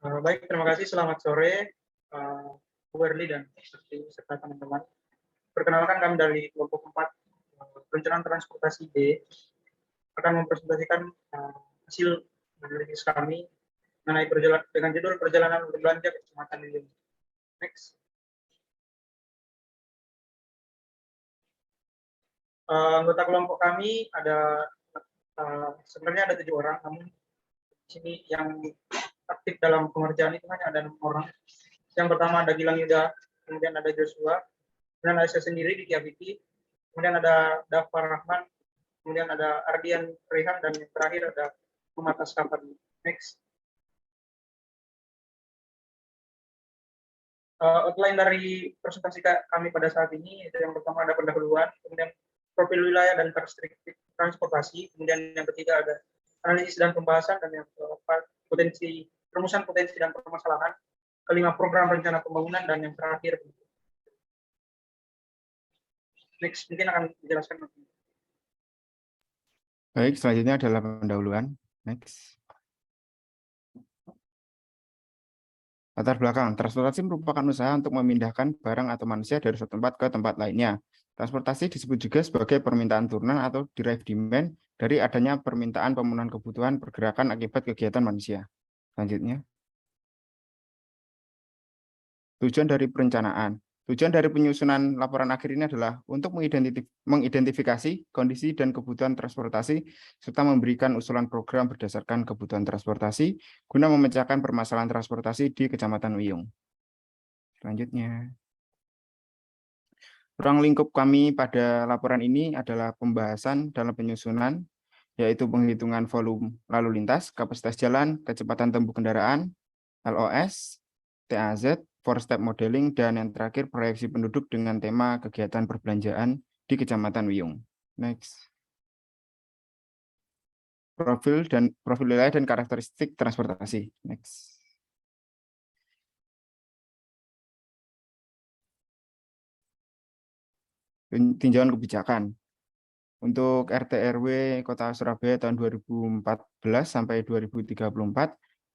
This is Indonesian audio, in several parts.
Baik, terima kasih. Selamat sore, Bu Werli dan serta teman-teman. Perkenalkan, kami dari kelompok 4 perencanaan transportasi B akan mempresentasikan hasil analisis kami mengenai dengan judul perjalanan berbelanja ke Kecamatan Liyung. Next. Anggota kelompok kami ada sebenarnya ada 7 orang, namun di sini yang aktif dalam pengerjaan itu hanya ada 6 orang. Yang pertama ada Gilang Yuda, kemudian ada Joshua, kemudian ada saya sendiri di Kiabiti, kemudian ada Dafar Rahman, kemudian ada Ardian Rehan, dan yang terakhir ada Muhammad Askafar. Next. Outline dari presentasi kami pada saat ini, itu yang pertama ada pendahuluan, kemudian profil wilayah dan karakteristik transportasi, kemudian yang ketiga ada analisis dan pembahasan, dan yang keempat rumusan potensi dan permasalahan, kelima program rencana pembangunan, dan yang terakhir next mungkin akan dijelaskan. Baik, selanjutnya adalah pendahuluan. Next. Latar belakang, transportasi merupakan usaha untuk memindahkan barang atau manusia dari suatu tempat ke tempat lainnya. Transportasi disebut juga sebagai permintaan turunan atau derived demand dari adanya permintaan pemenuhan kebutuhan pergerakan akibat kegiatan manusia. Selanjutnya. Tujuan dari perencanaan. Tujuan dari penyusunan laporan akhir ini adalah untuk mengidentifikasi kondisi dan kebutuhan transportasi, serta memberikan usulan program berdasarkan kebutuhan transportasi, guna memecahkan permasalahan transportasi di Kecamatan Wiyung. Selanjutnya. Ruang lingkup kami pada laporan ini adalah pembahasan dalam penyusunan, yaitu penghitungan volume lalu lintas, kapasitas jalan, kecepatan tempuh kendaraan, LOS, TAZ, four-step modeling, dan yang terakhir proyeksi penduduk dengan tema kegiatan perbelanjaan di Kecamatan Wiyung. Next. Profil wilayah dan karakteristik transportasi. Next. Tinjauan kebijakan. Untuk RT RW Kota Surabaya tahun 2014 sampai 2034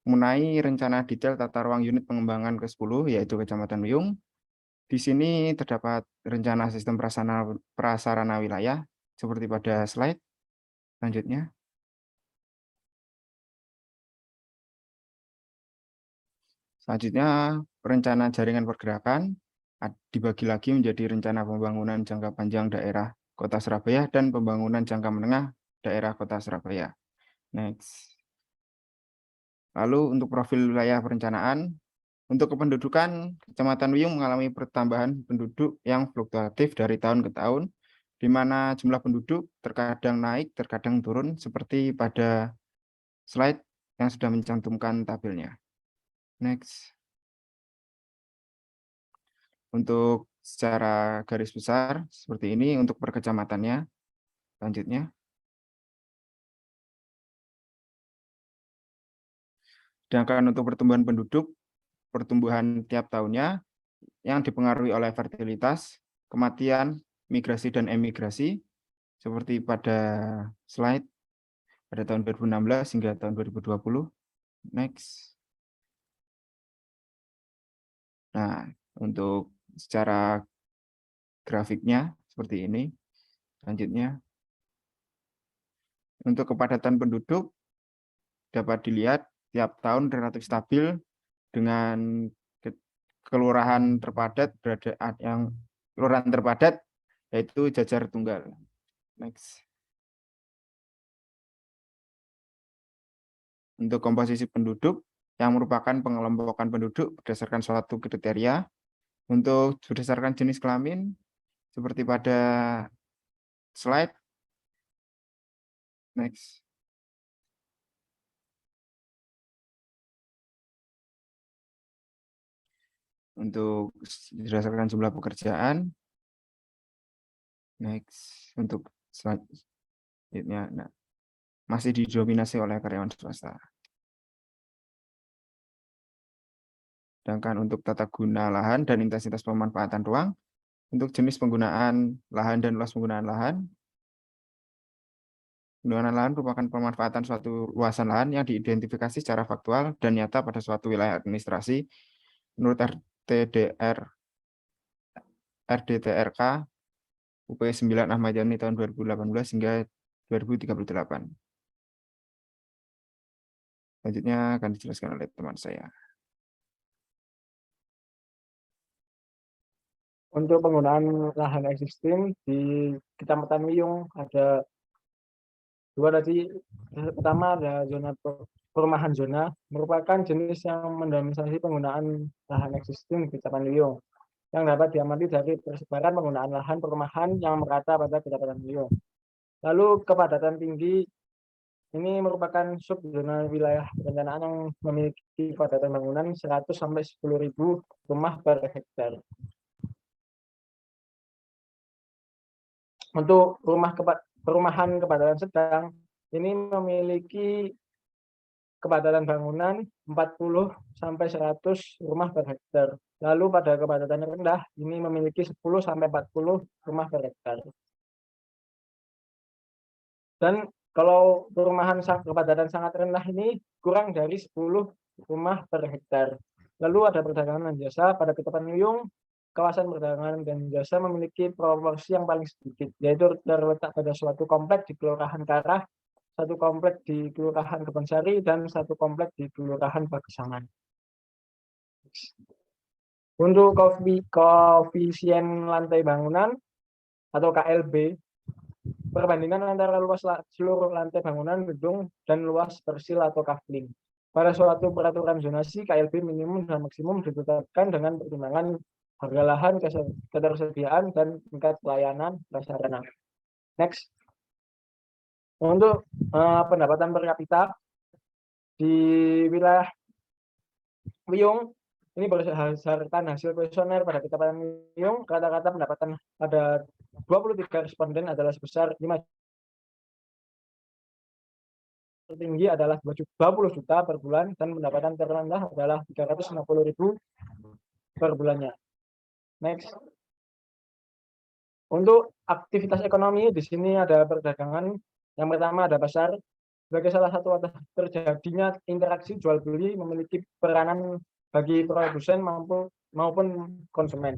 mengenai rencana detail tata ruang unit pengembangan ke-10 yaitu Kecamatan Wiyung. Di sini terdapat rencana sistem prasarana wilayah seperti pada slide selanjutnya. Selanjutnya, rencana jaringan pergerakan dibagi lagi menjadi rencana pembangunan jangka panjang daerah Kota Surabaya dan pembangunan jangka menengah daerah Kota Surabaya. Next. Lalu untuk profil wilayah perencanaan, untuk kependudukan, Kecamatan Wiyung mengalami pertambahan penduduk yang fluktuatif dari tahun ke tahun, di mana jumlah penduduk terkadang naik, terkadang turun, seperti pada slide yang sudah mencantumkan tabelnya. Next. Untuk secara garis besar, seperti ini untuk per kecamatannya. Selanjutnya. Sedangkan untuk pertumbuhan penduduk, pertumbuhan tiap tahunnya yang dipengaruhi oleh fertilitas, kematian, migrasi dan emigrasi, seperti pada slide pada tahun 2016 hingga tahun 2020. Next. Nah, untuk secara grafiknya seperti ini. Selanjutnya. Untuk kepadatan penduduk dapat dilihat tiap tahun relatif stabil dengan kelurahan terpadat yaitu Jajar Tunggal. Next. Untuk komposisi penduduk yang merupakan pengelompokan penduduk berdasarkan suatu kriteria. Untuk berdasarkan jenis kelamin seperti pada slide. Next. Untuk berdasarkan jumlah pekerjaan. Next. Untuk selanjutnya, nah, masih didominasi oleh karyawan swasta. Sedangkan untuk tata guna lahan dan intensitas pemanfaatan ruang, untuk jenis penggunaan lahan dan luas penggunaan lahan, Penggunaan lahan merupakan pemanfaatan suatu luasan lahan yang diidentifikasi secara faktual dan nyata pada suatu wilayah administrasi menurut RDTRK UP 9 Ahmad Yani tahun 2018 hingga 2038. Selanjutnya akan dijelaskan oleh teman saya. Untuk penggunaan lahan existing di Kecamatan Wiyung ada dua tadi. Pertama ada zona perumahan zona, merupakan jenis yang mendominasi penggunaan lahan existing di Kecamatan Wiyung yang dapat diamati dari persebaran penggunaan lahan perumahan yang merata pada Kecamatan Wiyung. Lalu kepadatan tinggi ini merupakan subzona wilayah perencanaan yang memiliki kepadatan bangunan 100 sampai 10.000 rumah per hektar. Untuk perumahan kepadatan sedang ini memiliki kepadatan bangunan 40 sampai 100 rumah per hektar. Lalu pada kepadatan rendah ini memiliki 10 sampai 40 rumah per hektar. Dan kalau perumahan kepadatan sangat rendah ini kurang dari 10 rumah per hektar. Lalu ada perdagangan dan jasa. Pada Kecamatan Wiyung, kawasan perdagangan dan jasa memiliki proporsi yang paling sedikit, yaitu terletak pada suatu komplek di Kelurahan Karah, satu komplek di Kelurahan Kebonsari, dan satu komplek di Kelurahan Pagesangan. Untuk koefisien lantai bangunan atau KLB, perbandingan antara luas seluruh lantai bangunan gedung dan luas persil atau kafling. Pada suatu peraturan zonasi, KLB minimum dan maksimum ditetapkan dengan pertimbangan harga lahan, ketersediaan, dan tingkat pelayanan prasarana. Next. Untuk pendapatan per kapita di wilayah Wiyung, ini berdasarkan hasil kuesioner pada Kecamatan Wiyung, rata-rata pendapatan pada 23 responden adalah sebesar 5 tertinggi adalah 20 juta per bulan dan pendapatan terendah adalah 350.000 per bulannya. Next. Untuk aktivitas ekonomi di sini ada perdagangan. Yang pertama ada pasar. Sebagai salah satu wadah terjadinya interaksi jual beli memiliki peranan bagi produsen maupun konsumen.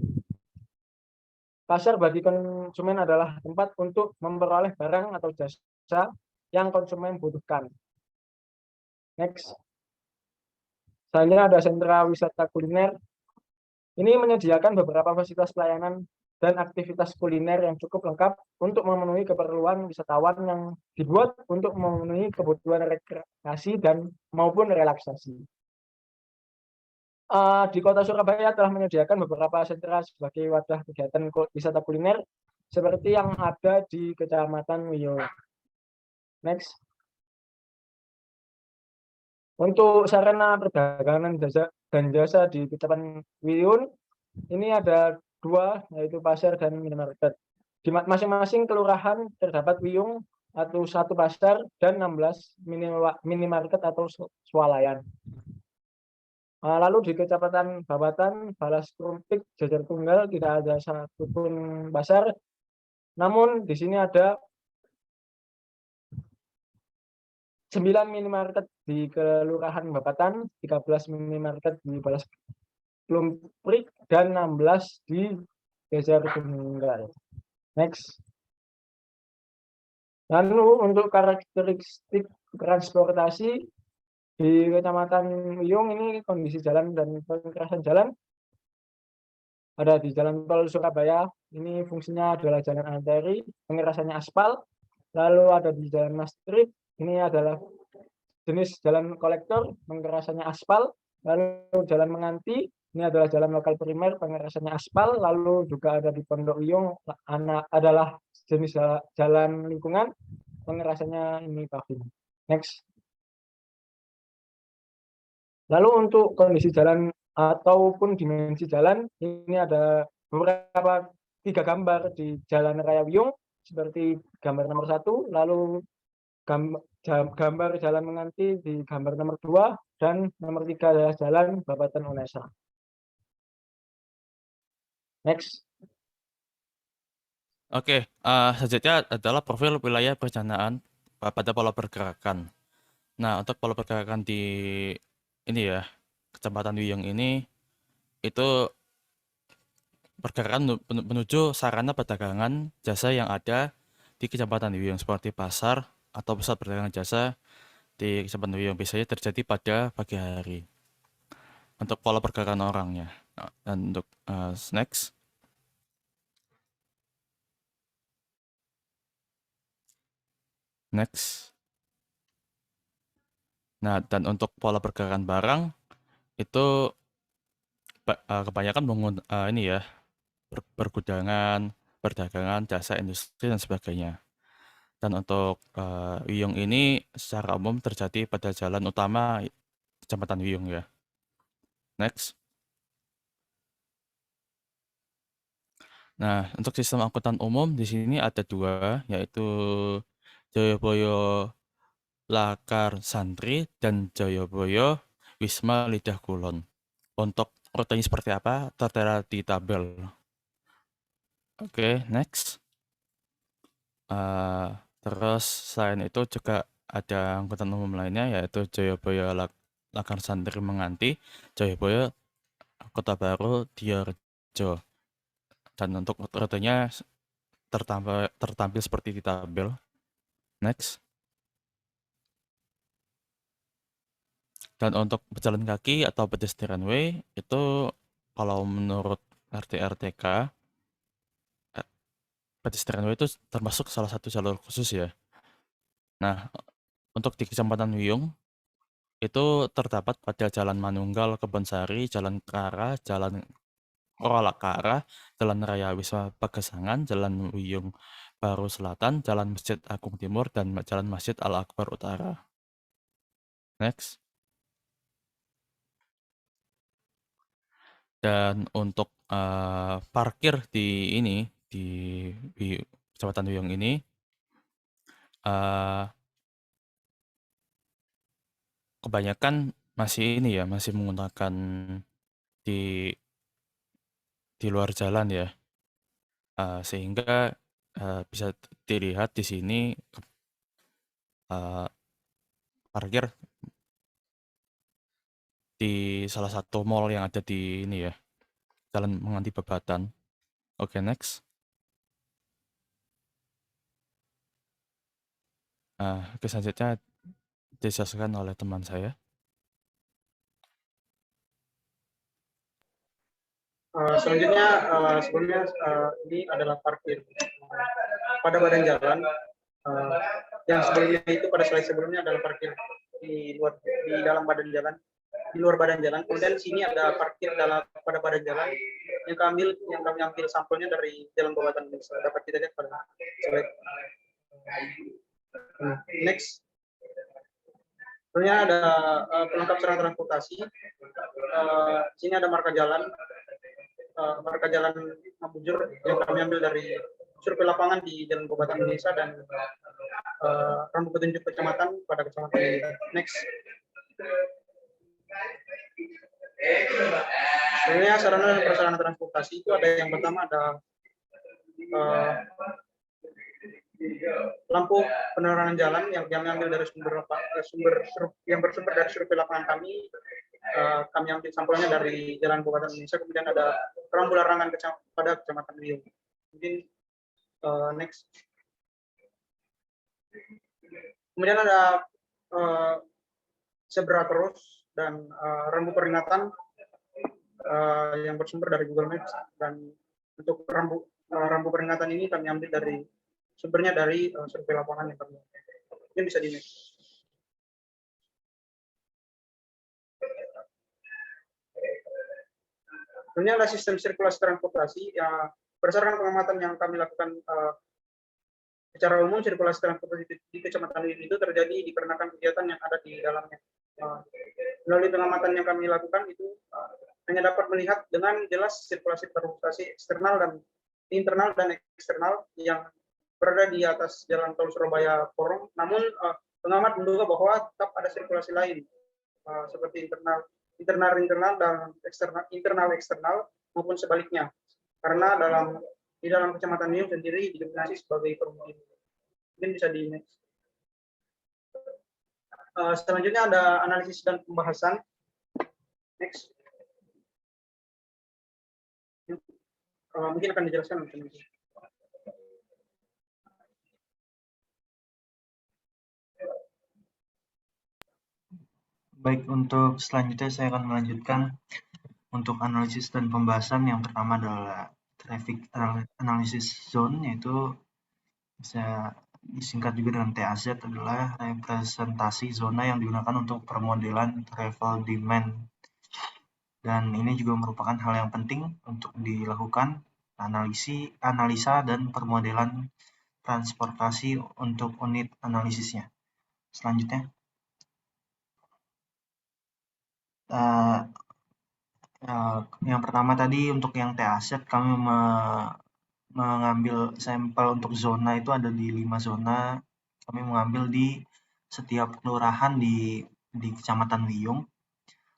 Pasar bagi konsumen adalah tempat untuk memperoleh barang atau jasa yang konsumen butuhkan. Next. Selanjutnya ada sentra wisata kuliner. Ini menyediakan beberapa fasilitas pelayanan dan aktivitas kuliner yang cukup lengkap untuk memenuhi keperluan wisatawan yang dibuat untuk memenuhi kebutuhan rekreasi dan maupun relaksasi. Di Kota Surabaya telah menyediakan beberapa sentra sebagai wadah kegiatan wisata kuliner seperti yang ada di Kecamatan Wiyung. Next. Untuk sarana perdagangan dan jasa di Kecamatan Wiyung, ini ada dua, yaitu pasar dan minimarket. Di masing-masing kelurahan terdapat Wiyung atau satu pasar dan 16 minimarket atau swalayan. Lalu di Kecamatan Babatan, Balas Krumpik, Jajar Tunggal tidak ada satupun pasar. Namun di sini ada 9 minimarket di Kelurahan Babatan, 13 minimarket di Balas Krumpik, dan 16 di Jajar Tunggal. Next. Lalu untuk karakteristik transportasi di Kecamatan Wiyung ini kondisi jalan dan pengerasan jalan. Ada di Jalan Tol Surabaya, ini fungsinya adalah jalan arteri, pengerasannya aspal. Lalu ada di Jalan Maastricht, ini adalah jenis jalan kolektor, pengerasannya aspal. Lalu Jalan Menganti, ini adalah jalan lokal primer, pengerasannya aspal. Lalu juga ada di Pondok Wiyung, adalah jenis jalan lingkungan, pengerasannya ini paving. Next. Lalu untuk kondisi jalan ataupun dimensi jalan, ini ada beberapa 3 gambar di Jalan Raya Wiyung, seperti gambar nomor 1, lalu gambar Jalan Menganti di gambar nomor 2, dan nomor 3 adalah Jalan Babatan Unesa. Next. Oke, selanjutnya adalah profil wilayah perencanaan pada pola pergerakan. Nah, untuk pola pergerakan di ini ya, Kecamatan Wiyung ini itu pergerakan menuju sarana perdagangan jasa yang ada di Kecamatan Wiyung seperti pasar atau pusat perdagangan jasa di Kecamatan Wiyung biasanya terjadi pada pagi hari. Untuk pola pergerakan orangnya. Nah, dan untuk next. Next. Nah, dan untuk pola pergerakan barang itu kebanyakan ini ya, pergudangan, perdagangan, jasa, industri dan sebagainya. Dan untuk Wiyung ini secara umum terjadi pada jalan utama Kecamatan Wiyung ya. Next. Nah, untuk sistem angkutan umum di sini ada 2, yaitu Jayabaya Lakar Santri dan Jayabaya Wisma Lidah Kulon. Untuk rutenya seperti apa tertera di tabel. Oke, next. Terus selain itu juga ada angkutan umum lainnya yaitu Jayabaya Lakar Santri Menganti, Jayabaya Kota Baru Diyorejo. Dan untuk rutenya tertampil seperti di tabel. Next. Dan untuk pejalan kaki atau pedestrian way itu kalau menurut RT-RTK pedestrian way itu termasuk salah satu jalur khusus ya. Nah, untuk di Kecamatan Wiyung itu terdapat pada Jalan Manunggal Kebonsari, Jalan Kara, Jalan Rolakara, Jalan Raya Wisma Pagesangan, Jalan Wiyung Baru Selatan, Jalan Masjid Agung Timur, dan Jalan Masjid Al-Akbar Utara. Next. Dan untuk parkir di ini di Kecamatan Wiyung ini kebanyakan masih ini ya, masih menggunakan di luar jalan ya, sehingga bisa dilihat di sini parkir di salah satu mall yang ada di ini ya, Jalan Menganti Babatan. Oke, next. Oke, selanjutnya dijelaskan oleh teman saya. Selanjutnya sebelumnya ini adalah parkir pada badan jalan. Yang sebelumnya itu pada slide sebelumnya adalah parkir di dalam badan jalan, di luar badan jalan. Kemudian di sini ada parkir pada badan jalan yang kami ambil sampelnya dari Jalan Kabupaten Desa. Dapat kita lihat pada slide. Next. Sebenarnya ada pelengkap sarana transportasi. Sini ada marka jalan Mabujur yang kami ambil dari survei lapangan di Jalan Kabupaten Desa dan rambu petunjuk kecamatan pada kecamatan ini. Next. Sebenarnya sarana dan prasarana transportasi itu ada yang pertama ada lampu penerangan jalan yang kami ambil dari sumber yang bersumber dari survei lapangan kami. Kami ambil sampelnya dari Jalan Kabupaten Indonesia. Kemudian ada rambu larangan pada Kecamatan Wiyung. Mungkin next. Kemudian ada zebra cross dan rambu peringatan yang bersumber dari Google Maps. Dan untuk rambu peringatan ini kami ambil dari sumbernya dari survei lapangan yang kami ambil. Mungkin bisa di next. Sebenarnya ada sistem sirkulasi transportasi yang berdasarkan pengamatan yang kami lakukan secara umum. Sirkulasi transportasi di Kecamatan Wiyung itu terjadi dikarenakan kegiatan yang ada di dalamnya. Melalui pengamatan yang kami lakukan itu hanya dapat melihat dengan jelas sirkulasi transportasi eksternal dan internal dan eksternal yang berada di atas Jalan Tol Surabaya Porong. Namun pengamat menduga bahwa tetap ada sirkulasi lain seperti internal dan internal maupun sebaliknya, karena di dalam Kecamatan Wiyung sendiri didominasi sebagai permukiman. Mungkin bisa di next. Selanjutnya ada analisis dan pembahasan. Next. Mungkin akan dijelaskan oleh teman-teman. Baik, untuk selanjutnya saya akan melanjutkan untuk analisis dan pembahasan. Yang pertama adalah traffic analysis zone, yaitu bisa disingkat juga dengan TAZ, adalah representasi zona yang digunakan untuk permodelan travel demand. Dan ini juga merupakan hal yang penting untuk dilakukan analisa dan permodelan transportasi untuk unit analisisnya. Selanjutnya, yang pertama tadi untuk yang TAZ, kami mengambil sampel untuk zona itu ada di 5 zona. Kami mengambil di setiap kelurahan di Kecamatan Wiyung.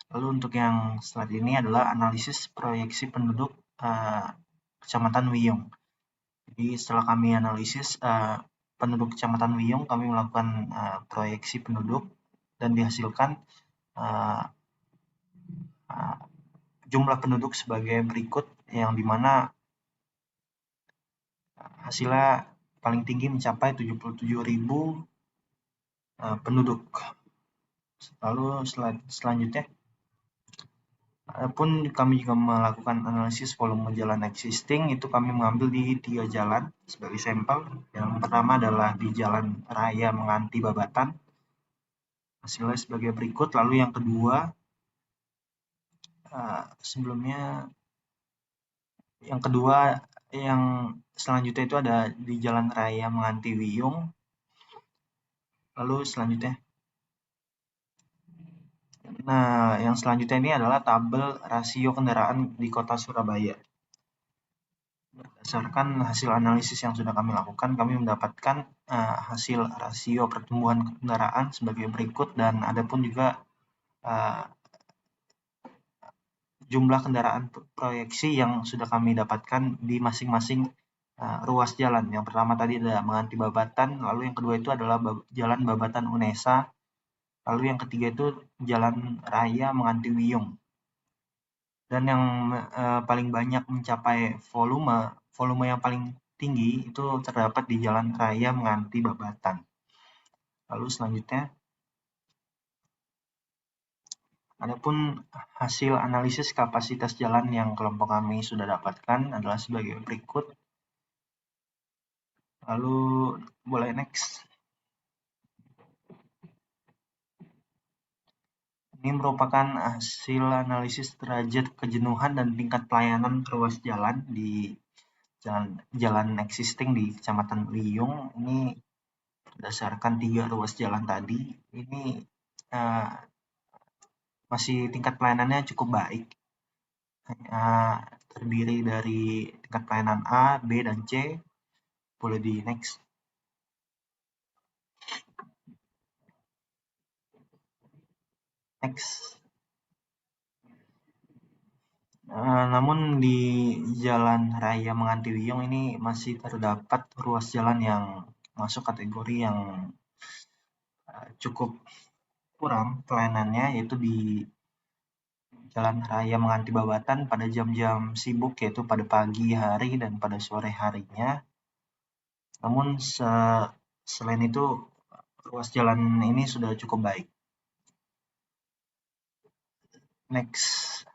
Lalu untuk yang slide ini adalah analisis proyeksi penduduk Kecamatan Wiyung. Jadi setelah kami analisis penduduk Kecamatan Wiyung, kami melakukan proyeksi penduduk dan dihasilkan jumlah penduduk sebagai berikut, yang dimana hasilnya paling tinggi mencapai 77.000 penduduk. Lalu selanjutnya, adapun kami juga melakukan analisis volume jalan existing, itu kami mengambil di 3 jalan sebagai sampel. Yang pertama adalah di Jalan Raya Menganti Babatan, hasilnya sebagai berikut. Lalu yang kedua, yang selanjutnya itu ada di Jalan Raya Menganti Wiyung. Lalu selanjutnya, yang selanjutnya ini adalah tabel rasio kendaraan di Kota Surabaya. Berdasarkan hasil analisis yang sudah kami lakukan, kami mendapatkan hasil rasio pertumbuhan kendaraan sebagai berikut, dan ada pun juga jumlah kendaraan proyeksi yang sudah kami dapatkan di masing-masing ruas jalan. Yang pertama tadi ada Menganti Babatan, lalu yang kedua itu adalah Jalan Babatan Unesa, lalu yang ketiga itu Jalan Raya Menganti Wiyung. Dan yang paling banyak mencapai volume yang paling tinggi itu terdapat di Jalan Raya Menganti Babatan. Lalu selanjutnya, adapun hasil analisis kapasitas jalan yang kelompok kami sudah dapatkan adalah sebagai berikut. Lalu boleh next. Ini merupakan hasil analisis derajat kejenuhan dan tingkat pelayanan ruas jalan di jalan existing di Kecamatan Wiyung. Ini berdasarkan 3 ruas jalan tadi. Ini masih tingkat pelayanannya cukup baik. Terdiri dari tingkat pelayanan A, B, dan C. Boleh di next. Next. Namun di Jalan Raya Menganti Wiyung ini masih terdapat ruas jalan yang masuk kategori yang cukup kurang pelayanannya, yaitu di Jalan Raya Menganti Babatan pada jam-jam sibuk, yaitu pada pagi hari dan pada sore harinya. Namun selain itu ruas jalan ini sudah cukup baik. Next.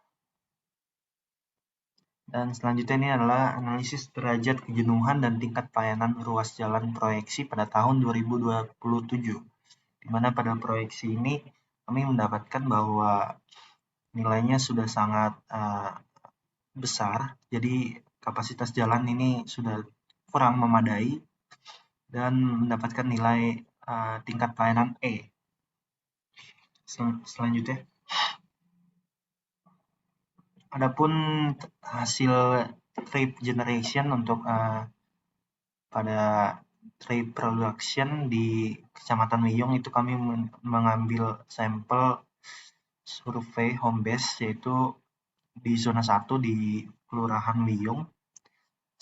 Dan selanjutnya ini adalah analisis derajat kejenuhan dan tingkat pelayanan ruas jalan proyeksi pada tahun 2027. Di mana pada proyeksi ini kami mendapatkan bahwa nilainya sudah sangat besar. Jadi kapasitas jalan ini sudah kurang memadai dan mendapatkan nilai tingkat pelayanan E. Selanjutnya, adapun hasil trip generation untuk pada trip production di Kecamatan Wiyung itu kami mengambil sampel survei home base, yaitu di zona 1 di Kelurahan Wiyung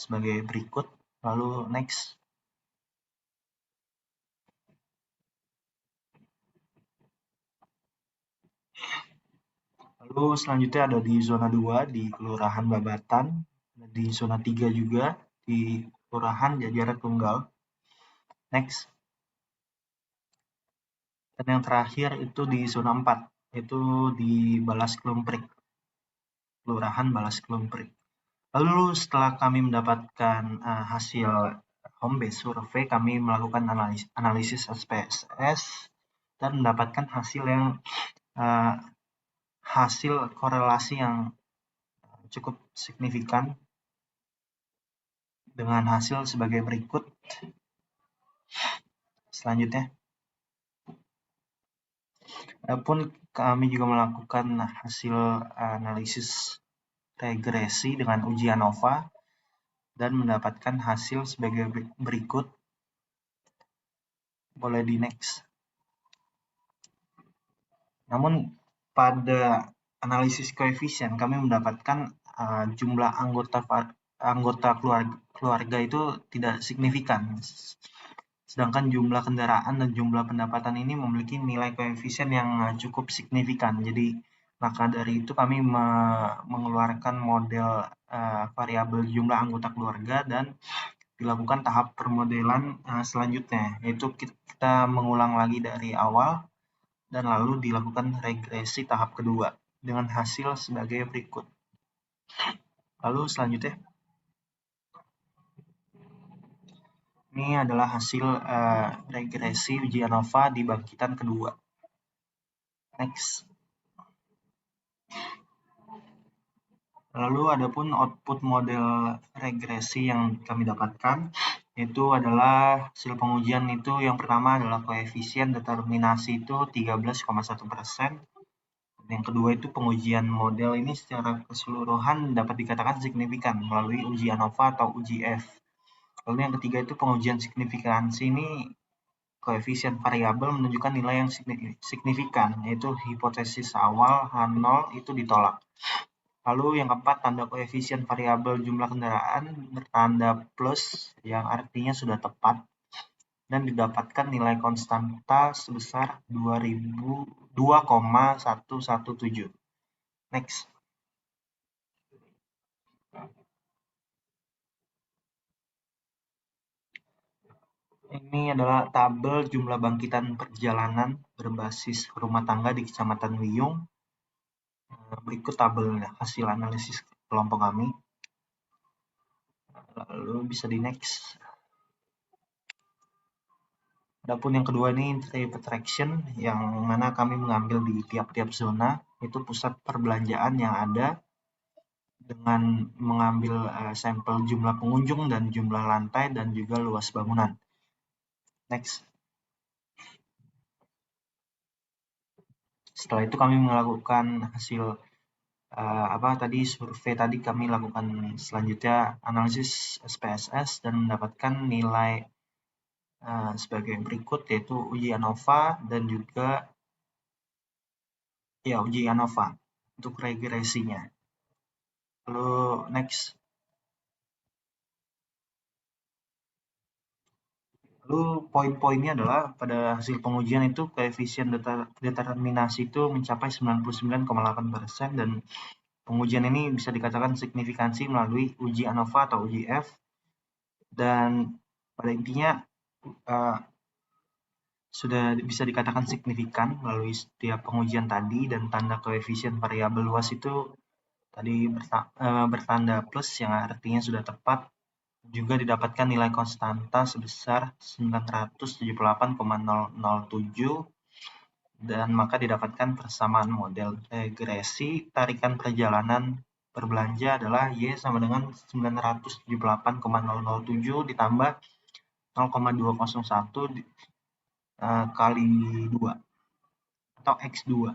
sebagai berikut. Lalu next. Lalu selanjutnya ada di zona 2 di Kelurahan Babatan, di zona 3 juga di Kelurahan Jajaran Tunggal. Next. Dan yang terakhir itu di zona 4, yaitu di Balas Klumprik, Kelurahan Balas Klumprik. Lalu setelah kami mendapatkan hasil home base survey, kami melakukan analisis SPSS dan mendapatkan hasil korelasi yang cukup signifikan dengan hasil sebagai berikut. Selanjutnya, adapun kami juga melakukan hasil analisis regresi dengan uji ANOVA dan mendapatkan hasil sebagai berikut. Boleh di next. Namun pada analisis koefisien kami mendapatkan jumlah anggota keluarga itu tidak signifikan. Sedangkan jumlah kendaraan dan jumlah pendapatan ini memiliki nilai koefisien yang cukup signifikan. Jadi maka dari itu kami mengeluarkan model variabel jumlah anggota keluarga dan dilakukan tahap permodelan selanjutnya, yaitu kita mengulang lagi dari awal dan lalu dilakukan regresi tahap kedua dengan hasil sebagai berikut. Lalu selanjutnya, ini adalah hasil regresi uji ANOVA di bangkitan kedua. Next. Lalu adapun output model regresi yang kami dapatkan, itu adalah hasil pengujian itu yang pertama adalah koefisien determinasi itu 13,1%. Yang kedua itu pengujian model ini secara keseluruhan dapat dikatakan signifikan melalui uji ANOVA atau uji F. Lalu yang ketiga itu pengujian signifikansi ini koefisien variabel menunjukkan nilai yang signifikan, yaitu hipotesis awal H0 itu ditolak. Lalu yang keempat, tanda koefisien variabel jumlah kendaraan bertanda plus yang artinya sudah tepat dan didapatkan nilai konstanta sebesar 2,117. Next. Ini adalah tabel jumlah bangkitan perjalanan berbasis rumah tangga di Kecamatan Wiyung. Berikut tabelnya hasil analisis kelompok kami. Lalu bisa di next. Adapun yang kedua ini trip attraction yang mana kami mengambil di tiap-tiap zona itu pusat perbelanjaan yang ada dengan mengambil sampel jumlah pengunjung dan jumlah lantai dan juga luas bangunan. Next. Setelah itu kami melakukan hasil survei tadi kami lakukan selanjutnya analisis SPSS dan mendapatkan nilai sebagai berikut, yaitu uji ANOVA dan juga uji ANOVA untuk regresinya. Lalu next. Lalu poin-poinnya adalah pada hasil pengujian itu koefisien determinasi itu mencapai 99,8% dan pengujian ini bisa dikatakan signifikansi melalui uji ANOVA atau uji F. Dan pada intinya sudah bisa dikatakan signifikan melalui setiap pengujian tadi dan tanda koefisien variabel luas itu tadi bertanda plus yang artinya sudah tepat. Juga didapatkan nilai konstanta sebesar 978,007 dan maka didapatkan persamaan model regresi tarikan perjalanan berbelanja adalah Y sama dengan 978,007 ditambah 0,201 kali 2 atau X2.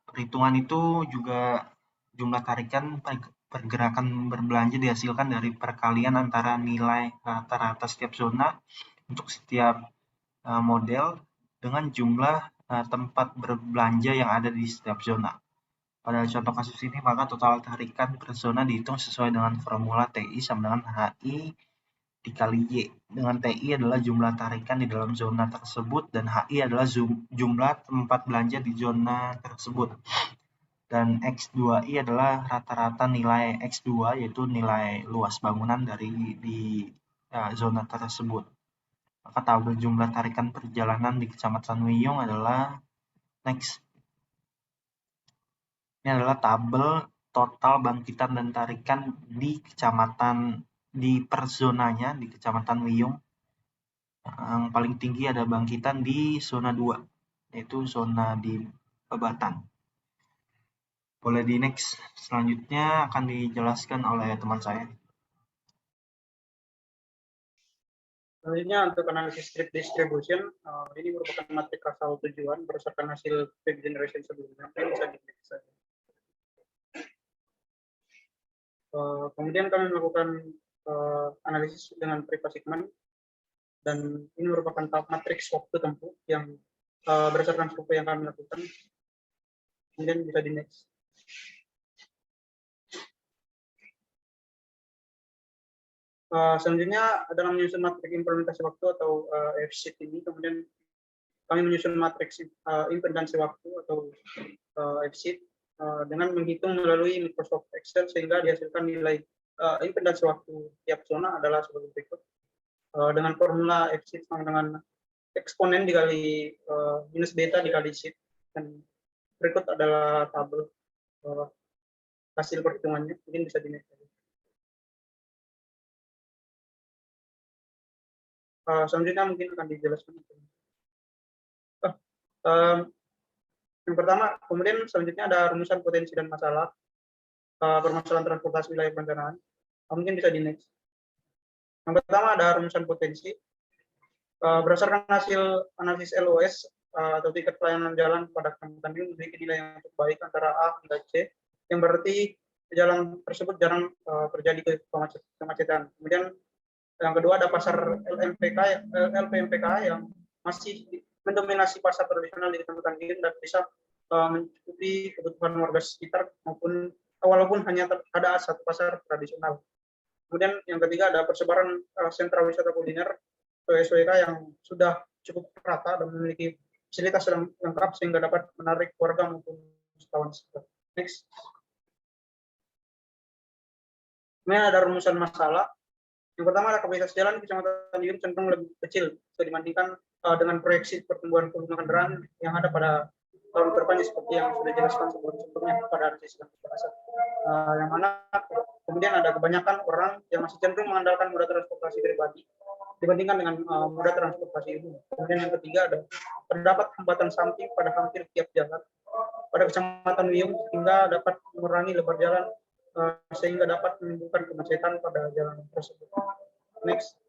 Perhitungan itu juga jumlah tarikan pergerakan berbelanja dihasilkan dari perkalian antara nilai rata-rata setiap zona untuk setiap model dengan jumlah tempat berbelanja yang ada di setiap zona. Pada contoh kasus ini, maka total tarikan per zona dihitung sesuai dengan formula TI sama dengan HI dikali Y. Dengan TI adalah jumlah tarikan di dalam zona tersebut dan HI adalah jumlah tempat belanja di zona tersebut. dan X2I adalah rata-rata nilai X2, yaitu nilai luas bangunan di zona tersebut. Maka tabel jumlah tarikan perjalanan di Kecamatan Wiyung adalah next. Ini adalah tabel total bangkitan dan tarikan di perzonanya di Kecamatan Wiyung. Yang paling tinggi ada bangkitan di zona 2, yaitu zona di Babatan. Boleh di next. Selanjutnya akan dijelaskan oleh teman saya. Selanjutnya untuk analisis trip distribution, ini merupakan matrik asal tujuan berdasarkan hasil trip generation sebelumnya. Ini bisa di-next saja. Kemudian kami melakukan analisis dengan private segment, dan ini merupakan tahap matriks waktu tempuh yang berdasarkan survei yang kami lakukan. Kemudian bisa di-next. Selanjutnya adalah menyusun matriks implementasi waktu atau FSheet ini. Kemudian kami menyusun matriks impedansi waktu atau FSheet dengan menghitung melalui Microsoft Excel sehingga dihasilkan nilai impedansi waktu tiap zona adalah sebagai berikut. Dengan formula FSheet sama dengan eksponen dikali minus beta dikali sheet, dan berikut adalah tabel hasil perhitungannya. Mungkin bisa di-next. Selanjutnya mungkin akan dijelaskan. Yang pertama, kemudian selanjutnya ada rumusan potensi dan masalah permasalahan transportasi wilayah perencanaan. Mungkin bisa di-next. Yang pertama ada rumusan potensi. Berdasarkan hasil analisis LOS atau tingkat pelayanan jalan pada Kecamatan ini memiliki nilai yang cukup baik antara A hingga C, yang berarti jalan tersebut jarang terjadi kemacetan. Kemudian yang kedua ada pasar LPMPK yang masih mendominasi pasar tradisional di Kecamatan Giring dan bisa mencukupi kebutuhan warga sekitar walaupun hanya ada satu pasar tradisional. Kemudian yang ketiga ada persebaran sentra wisata kuliner SWK yang sudah cukup rata dan memiliki fasilitas yang lengkap sehingga dapat menarik warga maupun wisatawan sekitar. Next. Kemudian ada rumusan masalah. Yang pertama adalah kapasitas jalan di Kecamatan Giring cenderung lebih kecil dibandingkan dengan proyeksi pertumbuhan volume kendaraan yang ada pada tahun depannya seperti yang sudah dijelaskan sebelumnya pada analisis pembahasan. Yang mana kemudian ada kebanyakan orang yang masih cenderung mengandalkan moda transportasi pribadi dibandingkan dengan moda transportasi umum. Kemudian yang ketiga ada terdapat hambatan samping pada hampir tiap jalan pada Kecamatan Wiyung hingga dapat mengurangi lebar jalan sehingga dapat menimbulkan kemacetan pada jalan tersebut. Next.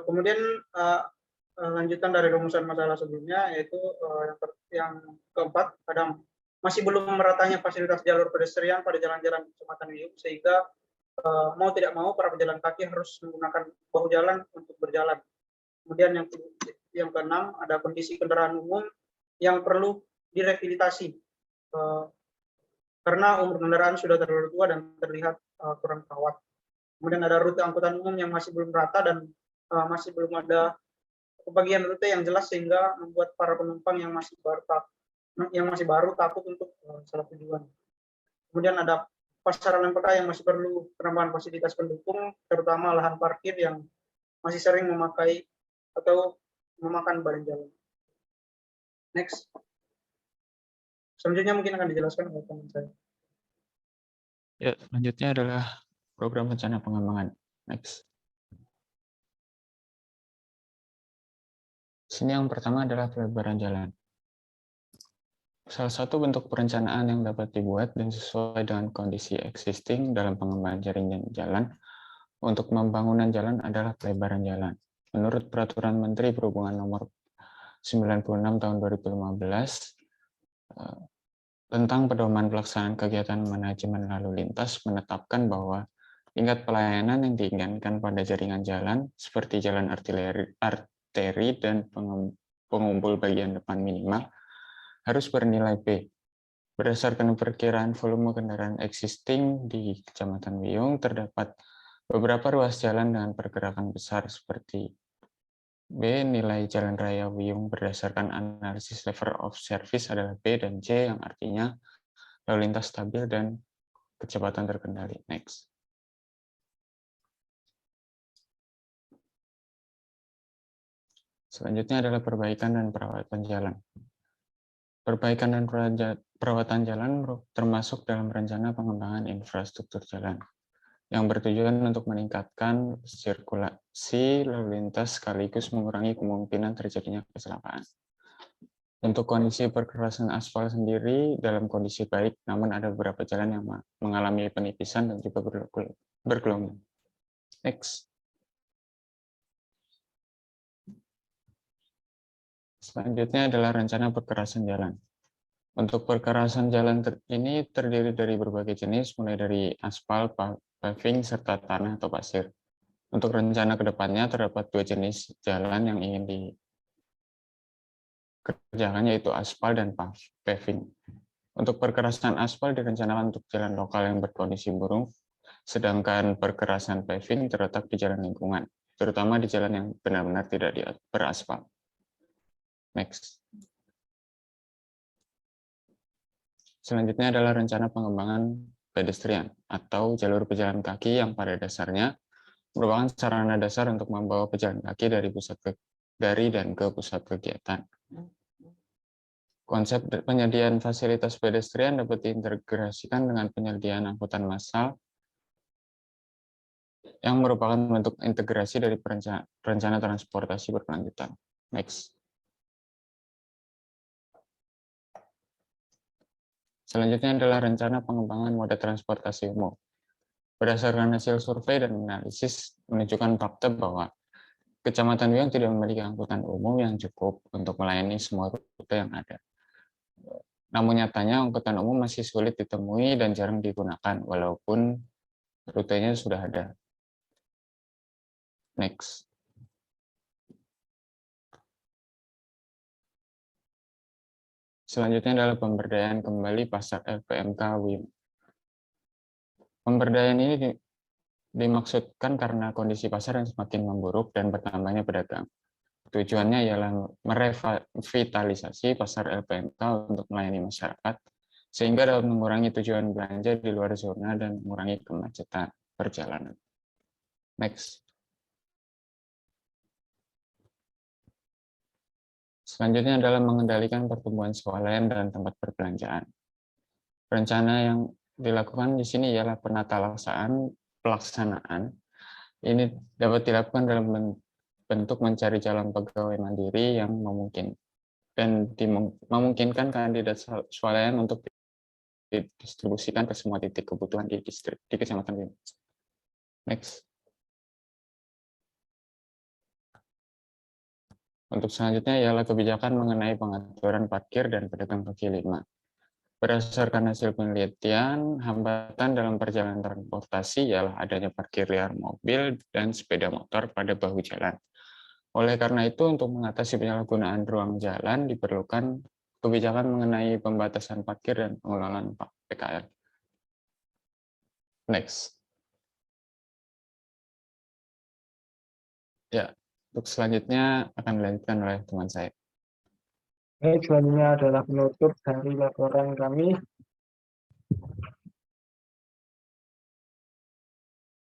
Kemudian lanjutan dari rumusan masalah sebelumnya, yaitu yang keempat ada masih belum meratanya fasilitas jalur pedestrian pada jalan-jalan Kecamatan Wiyung sehingga mau tidak mau para pejalan kaki harus menggunakan bahu jalan untuk berjalan. Kemudian yang keenam ada kondisi kendaraan umum yang perlu direhabilitasi karena umur kendaraan sudah terlalu tua dan terlihat kurang terawat. Kemudian ada rute angkutan umum yang masih belum rata dan masih belum ada pembagian rute yang jelas sehingga membuat para penumpang yang masih baru takut untuk salah tujuan. Kemudian ada pasar LMPK yang masih perlu penambahan fasilitas pendukung, terutama lahan parkir yang masih sering memakai atau memakan badan jalan. Next. Selanjutnya mungkin akan dijelaskan oleh teman saya. Ya, selanjutnya adalah program rencana pengembangan. Next. Sini yang pertama adalah pelebaran jalan. Salah satu bentuk perencanaan yang dapat dibuat dan sesuai dengan kondisi existing dalam pengembangan jaringan jalan untuk pembangunan jalan adalah pelebaran jalan. Menurut Peraturan Menteri Perhubungan Nomor 96 Tahun 2015 tentang pedoman pelaksanaan kegiatan manajemen lalu lintas menetapkan bahwa tingkat pelayanan yang diinginkan pada jaringan jalan seperti jalan arteri dan pengumpul bagian depan minimal harus bernilai B. Berdasarkan perkiraan volume kendaraan existing di Kecamatan Wiyung, terdapat beberapa ruas jalan dengan pergerakan besar seperti B. Nilai jalan raya Wiyung berdasarkan analisis level of service adalah B dan C, yang artinya lalu lintas stabil dan kecepatan terkendali. Next. Selanjutnya adalah perbaikan dan perawatan jalan. Perbaikan dan perawatan jalan termasuk dalam rencana pengembangan infrastruktur jalan yang bertujuan untuk meningkatkan sirkulasi lalu lintas sekaligus mengurangi kemungkinan terjadinya kecelakaan. Untuk kondisi perkerasan aspal sendiri dalam kondisi baik, namun ada beberapa jalan yang mengalami penipisan dan juga bergelombang. Next. Selanjutnya adalah rencana perkerasan jalan. Untuk perkerasan jalan ini terdiri dari berbagai jenis, mulai dari aspal, paving, serta tanah atau pasir. Untuk rencana ke depannya terdapat 2 jenis jalan yang ingin dikerjakan, yaitu aspal dan paving. Untuk perkerasan aspal direncanakan untuk jalan lokal yang berkondisi buruk, sedangkan perkerasan paving terletak di jalan lingkungan, terutama di jalan yang benar-benar tidak beraspal. Next. Selanjutnya adalah rencana pengembangan pedestrian atau jalur pejalan kaki yang pada dasarnya merupakan sarana dasar untuk membawa pejalan kaki dari dan ke pusat kegiatan. Konsep penyediaan fasilitas pedestrian dapat diintegrasikan dengan penyediaan angkutan massal yang merupakan bentuk integrasi dari rencana transportasi berkelanjutan. Next. Selanjutnya adalah rencana pengembangan moda transportasi umum. Berdasarkan hasil survei dan analisis menunjukkan fakta bahwa Kecamatan Wiyung tidak memiliki angkutan umum yang cukup untuk melayani semua rute yang ada. Namun nyatanya angkutan umum masih sulit ditemui dan jarang digunakan, walaupun rutenya sudah ada. Next. Selanjutnya adalah pemberdayaan kembali pasar LPMK Wiyung. Pemberdayaan ini dimaksudkan karena kondisi pasar yang semakin memburuk dan bertambahnya pedagang. Tujuannya ialah merevitalisasi pasar LPMK untuk melayani masyarakat, sehingga dapat mengurangi tujuan belanja di luar zona dan mengurangi kemacetan perjalanan. Next. Selanjutnya adalah mengendalikan pertumbuhan swalayan dan tempat perbelanjaan. Rencana yang dilakukan di sini ialah pelaksanaan. Ini dapat dilakukan dalam bentuk mencari jalan pegawai mandiri yang memungkinkan kandidat swalayan untuk didistribusikan ke semua titik kebutuhan di Kecamatan Wiyung. Next. Untuk selanjutnya ialah kebijakan mengenai pengaturan parkir dan pedagang kaki lima. Berdasarkan hasil penelitian, hambatan dalam perjalanan transportasi ialah adanya parkir liar mobil dan sepeda motor pada bahu jalan. Oleh karena itu, untuk mengatasi penyalahgunaan ruang jalan, diperlukan kebijakan mengenai pembatasan parkir dan pengelolaan PKL. Next. Ya, untuk selanjutnya akan dilanjutkan oleh teman saya. Baik, selanjutnya adalah penutup dari laporan kami.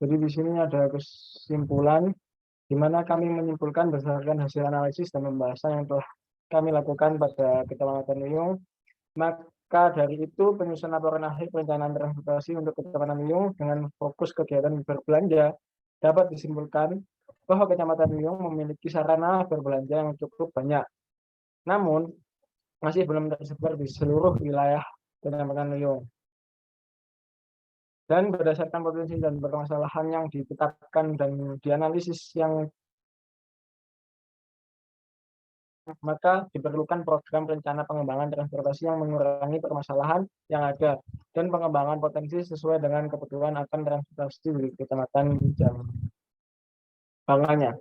Jadi di sini ada kesimpulan, di mana kami menyimpulkan berdasarkan hasil analisis dan pembahasan yang telah kami lakukan pada Kecamatan Wiyung. Maka dari itu, penyusunan laporan akhir perencanaan transportasi untuk Kecamatan Wiyung dengan fokus kegiatan berbelanja dapat disimpulkan bahwa Kecamatan Wiyung memiliki sarana berbelanja yang cukup banyak. Namun, masih belum tersebar di seluruh wilayah Kecamatan Wiyung. Dan berdasarkan potensi dan permasalahan yang ditetapkan dan dianalisis maka diperlukan program rencana pengembangan transportasi yang mengurangi permasalahan yang ada dan pengembangan potensi sesuai dengan kebutuhan akan transportasi di Kecamatan Jambangannya.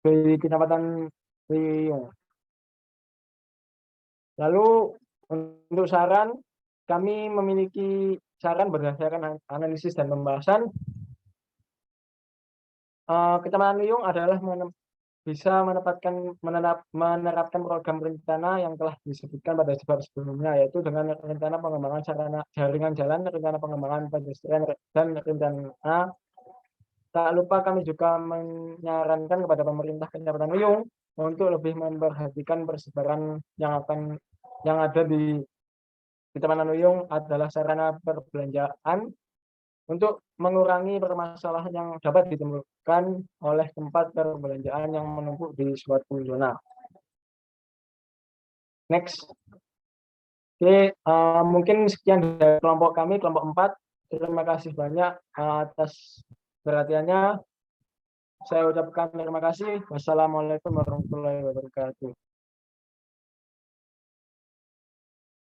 Di Kecamatan Wiyung. Lalu untuk saran, kami memiliki saran berdasarkan analisis dan pembahasan. Kecamatan Luyung adalah bisa menerapkan program rencana yang telah disebutkan pada sebelumnya, yaitu dengan rencana pengembangan sarana jaringan jalan, rencana pengembangan pedestrian, dan rencana. Tak lupa kami juga menyarankan kepada pemerintah Kecamatan Luyung untuk lebih memperhatikan persebaran yang ada di Kecamatan Luyung adalah sarana perbelanjaan untuk mengurangi permasalahan yang dapat ditemukan oleh tempat perbelanjaan yang menumpuk di suatu zona. Next. Oke, mungkin sekian dari kelompok kami, kelompok 4. Terima kasih banyak atas perhatiannya. Saya ucapkan terima kasih. Wassalamualaikum warahmatullahi wabarakatuh.